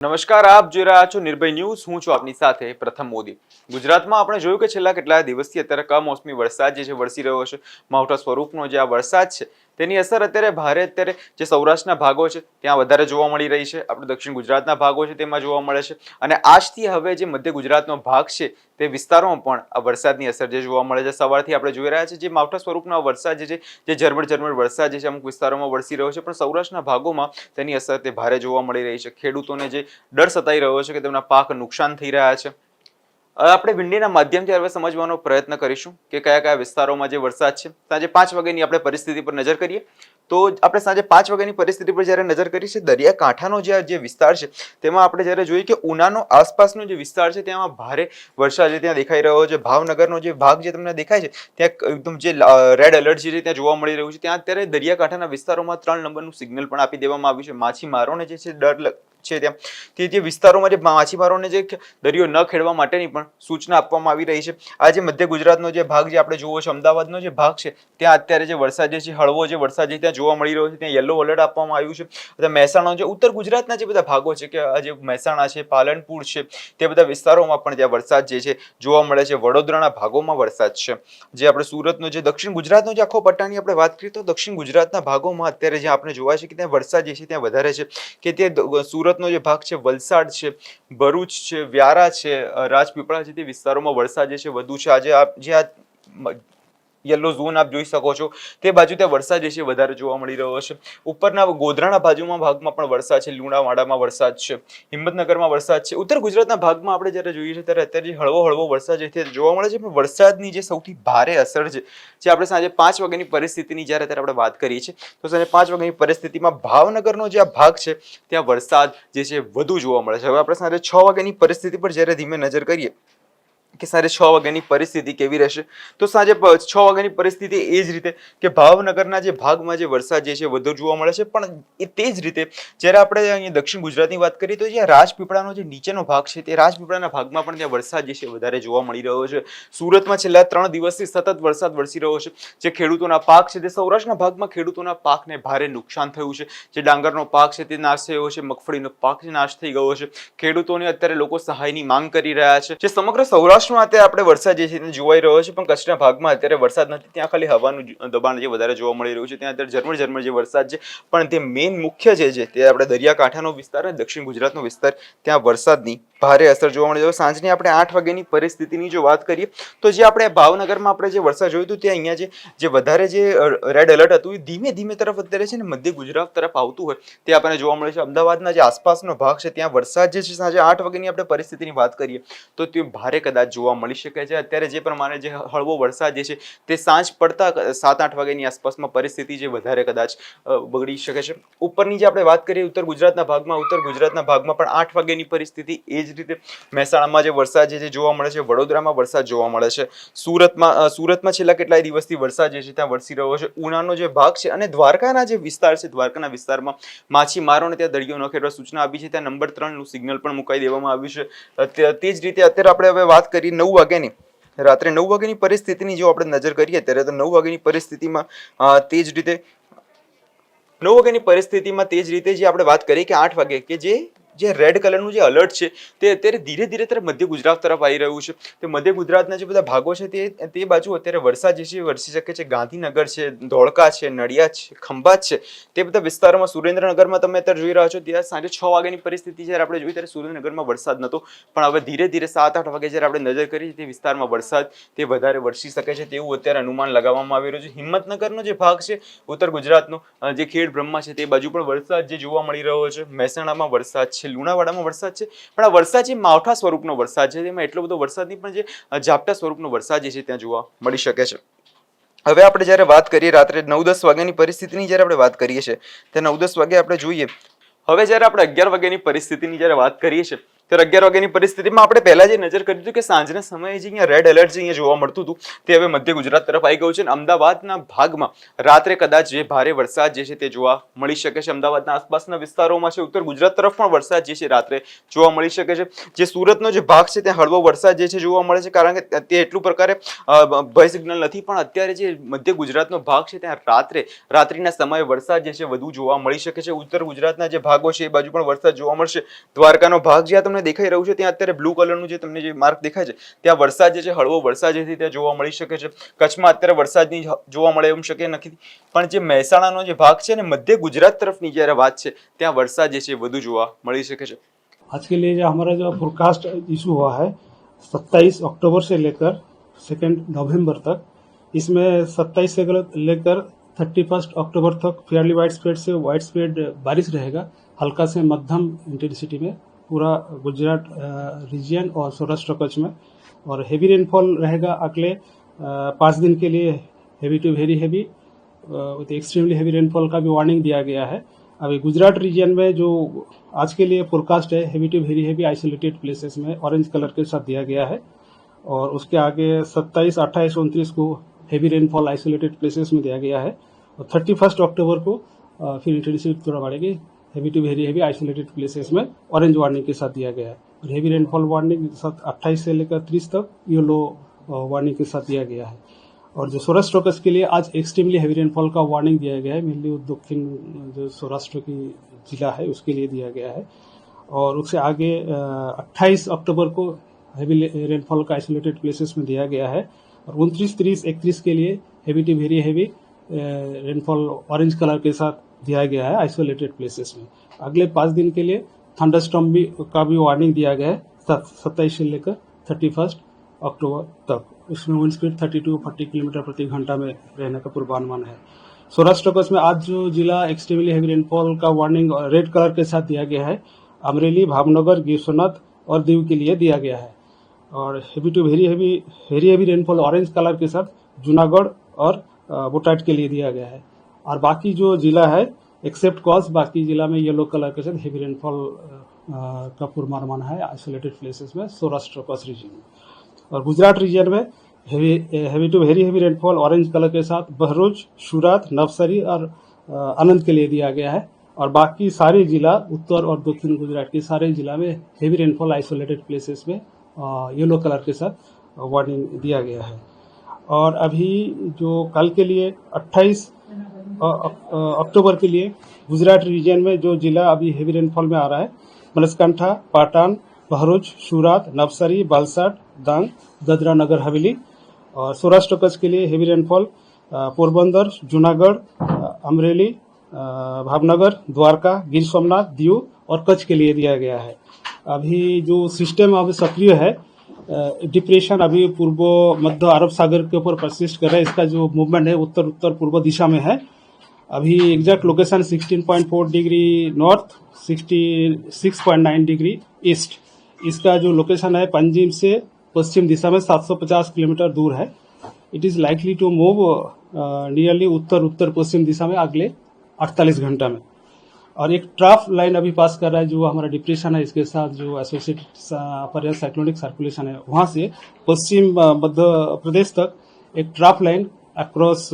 નમસ્કાર, આપ જોઈ રહ્યા છો નિર્ભય ન્યૂઝ. હું છું આપની સાથે પ્રથમ મોદી. ગુજરાતમાં આપણે જોયું કે છેલ્લા કેટલાક દિવસથી અત્યારે કમોસમી વરસાદ જે છે વરસી રહ્યો છે. માવઠા સ્વરૂપનો જે આ વરસાદ છે તેની અસર અત્યારે ભારે જે સૌરાષ્ટ્રના ભાગો છે ત્યાં વધારે જોવા મળી રહી છે. આપણે દક્ષિણ ગુજરાતના ભાગો છે તેમાં જોવા મળે છે અને આજથી હવે જે મધ્ય ગુજરાતનો ભાગ છે તે વિસ્તારોમાં પણ આ વરસાદની અસર જે જોવા મળે છે. સવારથી આપણે જોઈ રહ્યા છીએ જે માવઠા સ્વરૂપનો વરસાદ જે ઝરમર વરસાદ જે છે અમુક વિસ્તારોમાં વરસી રહ્યો છે, પણ સૌરાષ્ટ્રના ભાગોમાં તેની અસર તે ભારે જોવા મળી રહી છે. ખેડૂતોને જે ડર સતાઈ રહ્યો છે કે તેમના પાક નુકસાન થઈ રહ્યા છે. આપણે વિન્ડીના માધ્યમથી હવે સમજવાનો પ્રયત્ન કરીશું કે કયા કયા વિસ્તારોમાં જે વરસાદ છે. સાંજે 5 વાગ્યાની આપણે પરિસ્થિતિ પર નજર કરીએ તો આપણે સાંજે 5 વાગ્યાની પરિસ્થિતિ પર જ્યારે નજર કરી છે, દરિયાકાંઠાનો જે વિસ્તાર છે તેમાં આપણે જ્યારે જોઈએ કે ઉનાનો આસપાસનો જે વિસ્તાર છે તેમાં ભારે વરસાદ ત્યાં દેખાઈ રહ્યો છે. ભાવનગરનો જે ભાગ જે તમને દેખાય છે ત્યાં એકદમ જે રેડ એલર્ટ છે ત્યાં જોવા મળી રહ્યું છે. ત્યાં અત્યારે દરિયાકાંઠાના વિસ્તારોમાં 3 નંબરનું સિગ્નલ પણ આપી દેવામાં આવ્યું છે. માછીમારોને જે છે ડર છે ત્યાં તે જે વિસ્તારોમાં જે માછીમારોને જે દરિયો ન ખેડવા માટેની પણ સૂચના આપવામાં આવી રહી છે. આ જે મધ્ય ગુજરાતનો જે ભાગ જે આપણે જોવો છે, અમદાવાદનો જે ભાગ છે ત્યાં અત્યારે જે વરસાદ જે છે હળવો જે વરસાદ છે ત્યાં જોવા મળી રહ્યો છે. ત્યાં યલો એલર્ટ આપવામાં આવ્યું છે. મહેસાણા જે ઉત્તર ગુજરાતના જે બધા ભાગો છે કે જે મહેસાણા છે, પાલનપુર છે, તે બધા વિસ્તારોમાં પણ ત્યાં વરસાદ જે છે જોવા મળે છે. વડોદરાના ભાગોમાં વરસાદ છે. જે આપણે સુરતનો જે દક્ષિણ ગુજરાતનો જે આખો પટ્ટાની આપણે વાત કરીએ તો દક્ષિણ ગુજરાતના ભાગોમાં અત્યારે જે આપણે જોવાય છે કે ત્યાં વરસાદ જે છે ત્યાં વધારે છે. કે તે સુરતનો જે ભાગ છે, વલસાડ છે, ભરૂચ છે, વ્યારા છે, રાજપીપળા છે, તે વિસ્તારોમાં વરસાદ જે છે વધુ છે. આજે આ યલો ઝોન આપ જોઈ શકો છો તે બાજુ ત્યાં વરસાદ જે છે વધારે જોવા મળી રહ્યો છે. ઉપરના ગોધરાના ભાગમાં પણ વરસાદ છે. લુણાવાડામાં વરસાદ છે. હિંમતનગરમાં વરસાદ છે. ઉત્તર ગુજરાતના ભાગમાં આપણે જ્યારે જોઈએ છીએ ત્યારે અત્યારે હળવો વરસાદ જે જોવા મળે છે. પણ વરસાદની જે સૌથી ભારે અસર છે જે આપણે સાંજે 5 વાગ્યાની પરિસ્થિતિની જ્યારે અત્યારે આપણે વાત કરીએ છીએ તો સાંજે 5 વાગ્યાની પરિસ્થિતિમાં ભાવનગરનો જે આ ભાગ છે ત્યાં વરસાદ જે છે વધુ જોવા મળે છે. હવે આપણે સાંજે 6 વાગ્યાની પરિસ્થિતિ પર જ્યારે ધીમે નજર કરીએ કે સાંજે 6 વાગ્યાની પરિસ્થિતિ કેવી રહેશે તો સાંજે 6 વાગ્યાની પરિસ્થિતિ એ જ રીતે કે ભાવનગરના જે ભાગમાં જે વરસાદ જે છે વધુ જોવા મળે છે. પણ તે જ રીતે જ્યારે આપણે અહીંયા દક્ષિણ ગુજરાતની વાત કરીએ તો જે રાજપીપળાનો જે નીચેનો ભાગ છે તે રાજપીપળાના ભાગમાં પણ ત્યાં વરસાદ જે છે વધારે જોવા મળી રહ્યો છે. સુરતમાં છેલ્લા 3 દિવસથી સતત વરસાદ વરસી રહ્યો છે. જે ખેડૂતોના પાક છે તે સૌરાષ્ટ્રના ભાગમાં ખેડૂતોના પાકને ભારે નુકસાન થયું છે. જે ડાંગરનો પાક છે તે નાશ થયો છે. મગફળીનો પાક નાશ થઈ ગયો છે. ખેડૂતોને અત્યારે લોકો સહાયની માંગ કરી રહ્યા છે. જે સમગ્ર સૌરાષ્ટ્ર અત્યારે આપણે વરસાદ જે છે તે જોવાઈ રહ્યો છે, પણ કચ્છના ભાગમાં અત્યારે વરસાદ નથી. ત્યાં ખાલી હવાનું દબાણ જે વધારે જોવા મળી રહ્યું છે. ત્યાં અત્યારે ઝરમર જે વરસાદ છે, પણ તે મેઇન મુખ્ય જે છે તે આપણે દરિયાકાંઠાનો વિસ્તાર અને દક્ષિણ ગુજરાતનો વિસ્તાર ત્યાં વરસાદની ભારે અસર જોવા મળી. સાંજની આપણે 8 વાગ્યાની પરિસ્થિતિની જો વાત કરીએ તો જે આપણે ભાવનગરમાં આપણે જે વરસાદ જોયું હતું ત્યાં અહીંયા જે વધારે જે રેડ એલર્ટ હતું એ ધીમે ધીમે તરફ અત્યારે છે ને મધ્ય ગુજરાત તરફ આવતું હોય તે આપણને જોવા મળે છે. અમદાવાદના જે આસપાસનો ભાગ છે ત્યાં વરસાદ જે છે સાંજે 8 વાગ્યાની આપણે પરિસ્થિતિની વાત કરીએ તો તે ભારે કદાચ જોવા મળી શકે છે. અત્યારે જે પ્રમાણે જે હળવો વરસાદ જે છે તે સાંજ પડતા 7-8 વાગ્યાની આસપાસમાં પરિસ્થિતિ જે વધારે કદાચ બગડી શકે છે. ઉપરની જે આપણે વાત કરીએ ઉત્તર ગુજરાતના ભાગમાં પણ 8 વાગ્યાની પરિસ્થિતિ એ જ રીતે મહેસાણામાં જે વરસાદ જે જોવા મળે છે, વડોદરામાં વરસાદ જોવા મળે છે, સુરતમાં છેલ્લા કેટલાય દિવસથી વરસાદ જે છે ત્યાં વરસી રહ્યો છે. ઉનાનો જે ભાગ છે અને દ્વારકાના જે વિસ્તાર છે, દ્વારકાના વિસ્તારમાં માછીમારોને ત્યાં દરિયો ન ખેડવા સૂચના આપી છે. ત્યાં નંબર 3 નું સિગ્નલ પણ મુકાઈ દેવામાં આવ્યું છે. તે જ રીતે અત્યારે આપણે હવે વાત કરીએ 9 વાગ્યાની રાત્રે 9 વાગ્યાની પરિસ્થિતિની જો આપણે નજર કરીએ ત્યારે તો 9 વાગ્યાની પરિસ્થિતિમાં તે જ રીતે 9 વાગ્યાની પરિસ્થિતિમાં તે જ રીતે જે આપણે વાત કરીએ કે 8 વાગે કે જે રેડ કલરનું જે અલર્ટ છે તે અત્યારે ધીરે ધીરે તરફ મધ્ય ગુજરાત તરફ આવી રહ્યું છે. તે મધ્ય ગુજરાતના જે બધા ભાગો છે તે બાજુ અત્યારે વરસાદ જે છે વરસી શકે છે. ગાંધીનગર છે, ધોળકા છે, નડિયાદ છે, ખંભાત છે, તે બધા વિસ્તારોમાં સુરેન્દ્રનગરમાં તમે અત્યારે જોઈ રહ્યા છો ત્યાં સાંજે 6 વાગ્યાની પરિસ્થિતિ જ્યારે આપણે જોઈ ત્યારે સુરેન્દ્રનગરમાં વરસાદ નહોતો, પણ હવે ધીરે ધીરે 7-8 વાગે જ્યારે આપણે નજર કરીએ તે વિસ્તારમાં વરસાદ તે વધારે વરસી શકે છે તેવું અત્યારે અનુમાન લગાવવામાં આવી રહ્યું છે. હિંમતનગરનો જે ભાગ છે ઉત્તર ગુજરાતનો જે ખેડ બ્રહ્મા છે તે બાજુ પણ વરસાદ જે જોવા મળી રહ્યો છે. મહેસાણામાં વરસાદ છે, લુણાવાડામાં વરસાદ છે, પણ આ વરસાદ છે માવઠા સ્વરૂપનો વરસાદ છે. તેમાં એટલો બધો વરસાદ નહીં, પણ જે ઝાપટા સ્વરૂપનો વરસાદ જે છે ત્યાં જોવા મળી શકે છે. હવે આપણે જ્યારે વાત કરીએ રાત્રે 9-10 વાગ્યાની પરિસ્થિતિની જ્યારે આપણે વાત કરીએ છીએ ત્યાં 9-10 વાગે આપણે જોઈએ. હવે જ્યારે આપણે 11 વાગ્યાની પરિસ્થિતિની જ્યારે વાત કરીએ છીએ ત્યારે 11 વાગ્યાની પરિસ્થિતિમાં આપણે પહેલા જે નજર કરી હતી કે સાંજના સમયે જે અહીંયા રેડ એલર્ટ જે અહીંયા જોવા મળતું હતું તે હવે મધ્ય ગુજરાત તરફ આવી ગયું છે અને અમદાવાદના ભાગમાં રાત્રે કદાચ જે ભારે વરસાદ જે છે તે જોવા મળી શકે છે. અમદાવાદના આસપાસના વિસ્તારોમાં છે, ઉત્તર ગુજરાત તરફ પણ વરસાદ જે છે રાત્રે જોવા મળી શકે છે. જે સુરતનો જે ભાગ છે ત્યાં હળવો વરસાદ જે છે જોવા મળે છે, કારણ કે તે એટલું પ્રકારે ભય સિગ્નલ નથી, પણ અત્યારે જે મધ્ય ગુજરાતનો ભાગ છે ત્યાં રાત્રિના સમયે વરસાદ જે છે વધુ જોવા મળી શકે છે. ઉત્તર ગુજરાતના જે ભાગો છે એ બાજુ પણ વરસાદ જોવા મળશે. દ્વારકાનો ભાગ જ્યાં તમને દેખાઈ રહ્યું છે ત્યાં અત્યારે બ્લુ કલરનું જે તમને જે માર્ક દેખાય છે ત્યાં વરસાદ જે છે હળવો વરસાદ જે છે ત્યાં જોવા મળી શકે છે. કચ્છમાં અત્યારે વરસાદની જોવા મળે એમ શક્ય નથી, પણ જે મહેસાણાનો જે ભાગ છે ને મધ્ય ગુજરાત તરફની જ્યારે વાત છે ત્યાં વરસાદ જે છે વધુ જોવા મળી શકે છે. आज के लिए जो हमारा जो फोरकास्ट इशू हुआ है 27 अक्टूबर से लेकर 2 नवंबर तक, इसमें 27 से लेकर 31 अक्टूबर तक फेयरली वाइड स्प्रेड से वाइड स्प्रेड बारिश रहेगा, हल्का से मध्यम इंटेंसिटी में पूरा गुजरात रीजन और सौराष्ट्र कच्छ में. और हेवी रेनफॉल रहेगा अगले 5 दिन के लिए, heavy to very heavy with extremely heavy rainfall का भी वार्निंग दिया गया है. अभी गुजरात रीजन में जो आज के लिए फोरकास्ट है heavy to very heavy isolated places में ऑरेंज कलर के साथ दिया गया है. और उसके आगे 27, 28, 29 को हेवी रेनफॉल आइसोलेटेड प्लेसेस में दिया गया है. और 31 अक्टूबर को फिर इंटेंसिटी थोड़ा बढ़ेगी, heavy to very heavy isolated places में ऑरेंज वार्निंग के साथ दिया गया है. और हेवी रेनफॉल वार्निंग 28 से लेकर 30 तक येलो वार्निंग के साथ दिया गया है. और जो सौराष्ट्र कच्छ के लिए आज एक्सट्रीमली हेवी रेनफॉल का वार्निंग दिया गया है, मेनली दक्षिण जो सौराष्ट्र की जिला है उसके लिए दिया गया है. और उससे आगे 28 अक्टूबर को हेवी रेनफॉल का आइसोलेटेड प्लेसेस में दिया गया है. और 29, 30, 31 के लिए heavy to very heavy rainfall orange colour के साथ दिया गया है आइसोलेटेड प्लेसेस में. अगले 5 दिन के लिए थंडरस्टॉर्म का भी वार्निंग दिया गया है 27 से लेकर 31 अक्टूबर तक. उसमें विंड स्पीड 32-40 किलोमीटर प्रति घंटा में रहने का पूर्वानुमान है. सौराष्ट्र कच्छ में आज जो जिला एक्सट्रीमली हेवी रेनफॉल का वार्निंग रेड कलर के साथ दिया गया है, अमरेली, भावनगर, गिर सोमनाथ और दीव के लिए दिया गया है. और heavy to very heavy rainfall orange colour के साथ जूनागढ़ और बोटाट के लिए दिया गया है. और बाकी जो जिला है एक्सेप्ट कॉज, बाकी जिला में येलो कलर के साथ हेवी रेनफॉल का पूर्वानुमान है आइसोलेटेड प्लेसेस में सौराष्ट्र कच्छ रीजन में. और गुजरात रीजन में heavy to very heavy rainfall orange colour के साथ बहरोज, सूरत, नवसारी और आनंद के लिए दिया गया है. और बाकी सारे जिला उत्तर और दक्षिण गुजरात के सारे जिला में हेवी रेनफॉल आइसोलेटेड प्लेसेस में येलो कलर के साथ वार्निंग दिया गया है. और अभी जो कल के लिए 28 अक्टूबर के लिए गुजरात रीजन में जो जिला अभी हेवी रेनफॉल में आ रहा है, बनासकांठा, पाटन, भरूच, सूरत, नवसारी, वलसाड, डांग, दादरा नगर हवेली. और सौराष्ट्र कच्छ के लिए हेवी रेनफॉल पोरबंदर, जूनागढ़, अमरेली, भावनगर, द्वारका, गिर सोमनाथ, दीव और कच्छ के लिए दिया गया है. अभी जो सिस्टम अभी सक्रिय है, डिप्रेशन अभी पूर्व मध्य अरब सागर के ऊपर परसिस्ट कर रहा है. इसका जो मूवमेंट है उत्तर उत्तर पूर्व दिशा में है. अभी exact location 16.4 degree north, 66.9 degree east. इसका जो लोकेशन है पंजिम से पश्चिम दिशा में 750 किलोमीटर दूर है. It is likely to move nearly उत्तर उत्तर पश्चिम दिशा में अगले 48 घंटा में. और एक ट्रफ लाइन अभी पास कर रहा है जो हमारा डिप्रेशन है, इसके साथ जो एसोसिएटेड अपर साइक्लोनिक सर्कुलेशन है वहां से पश्चिम मध्य प्रदेश तक एक ट्रफ लाइन अक्रॉस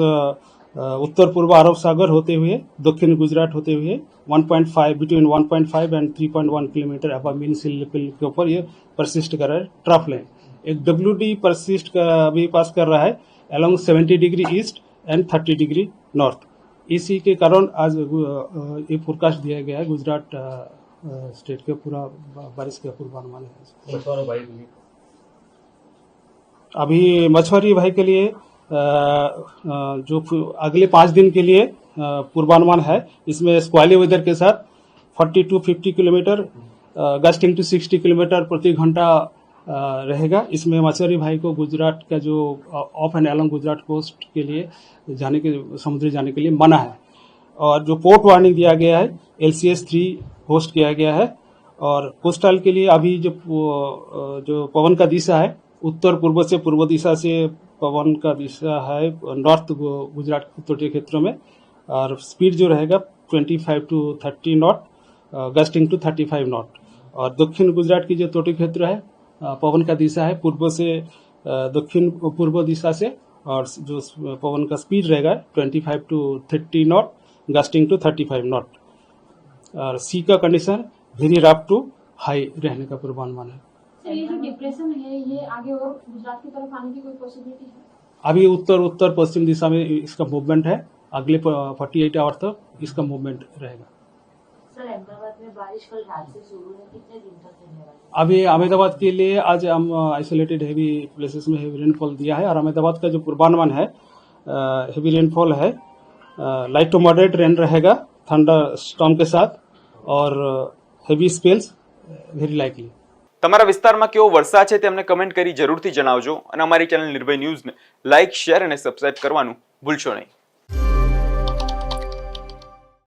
उत्तर पूर्व अरब सागर होते हुए दक्षिण गुजरात होते हुए 1.5 बिटवीन 1.5 एंड 3.1 किलोमीटर अब मीन सी लेवल के ऊपर ये परसिस्ट कर रहा है ट्रफ लाइन. एक डब्ल्यूडी परसिस्ट अभी पास कर रहा है along 70 degree east and 30 degree north. इसी के कारण आज ये फोरकास्ट दिया गया है गुजरात स्टेट के पूरा बारिश का पूर्वानुमान है. अभी मछुआरी भाई के लिए जो अगले 5 दिन के लिए पूर्वानुमान है, इसमें स्क्वाली वेदर के साथ 40 to 50 kilometre gusting to 60 kilometre प्रति घंटा रहेगा. इसमें मछुआरी भाई को गुजरात का जो off and along Gujarat coast के लिए समुद्री जाने के लिए मना है. और जो पोर्ट वार्निंग दिया गया है LCS 3 होस्ट किया गया है. और कोस्टल के लिए अभी जो पवन का दिशा है उत्तर पूर्व से पूर्व दिशा से पवन का दिशा है नॉर्थ गुजरात तटीय क्षेत्रों में. और स्पीड जो रहेगा 25 to 30 knot, gusting to 35 knot. और दक्षिण गुजरात की जो तोटी क्षेत्र है पवन का दिशा है पूर्व से दक्षिण पूर्व दिशा से, और जो पवन का स्पीड रहेगा 25 to 30 knot, gusting to 35 knot. और सी का condition very rough to high रहने का पूर्वानुमान है। सर ये जो डिप्रेशन है ये आगे और गुजरात की तरफ आने की कोई पॉसिबिलिटी है? अभी उत्तर उत्तर पश्चिम दिशा में इसका मूवमेंट है, अगले 48 आवर तक इसका मूवमेंट रहेगा। सर अहमदाबाद में बारिश कल रात से शुरू है, कितने दिन तक रहने वाली है? अभी अहमदाबाद के लिए आज हम आइसोलेटेड हेवी प्लेसेस में हेवी रेनफॉल दिया है, और अहमदाबाद का जो पूर्वानुमान है हेवी रेनफॉल है, लाइट टू मॉडरेट रेन रहेगा थंडर स्टॉर्म के साथ, और हेवी स्पेल्स वेरी लाइकली। તમારા વિસ્તારમાં કેવો વરસાદ છે તે અમને કમેન્ટ કરી જરૂરથી જણાવજો અને અમારી ચેનલ નિર્ભય ન્યૂઝને લાઇક, શેર અને સબસ્ક્રાઇબ કરવાનું ભૂલશો નહીં।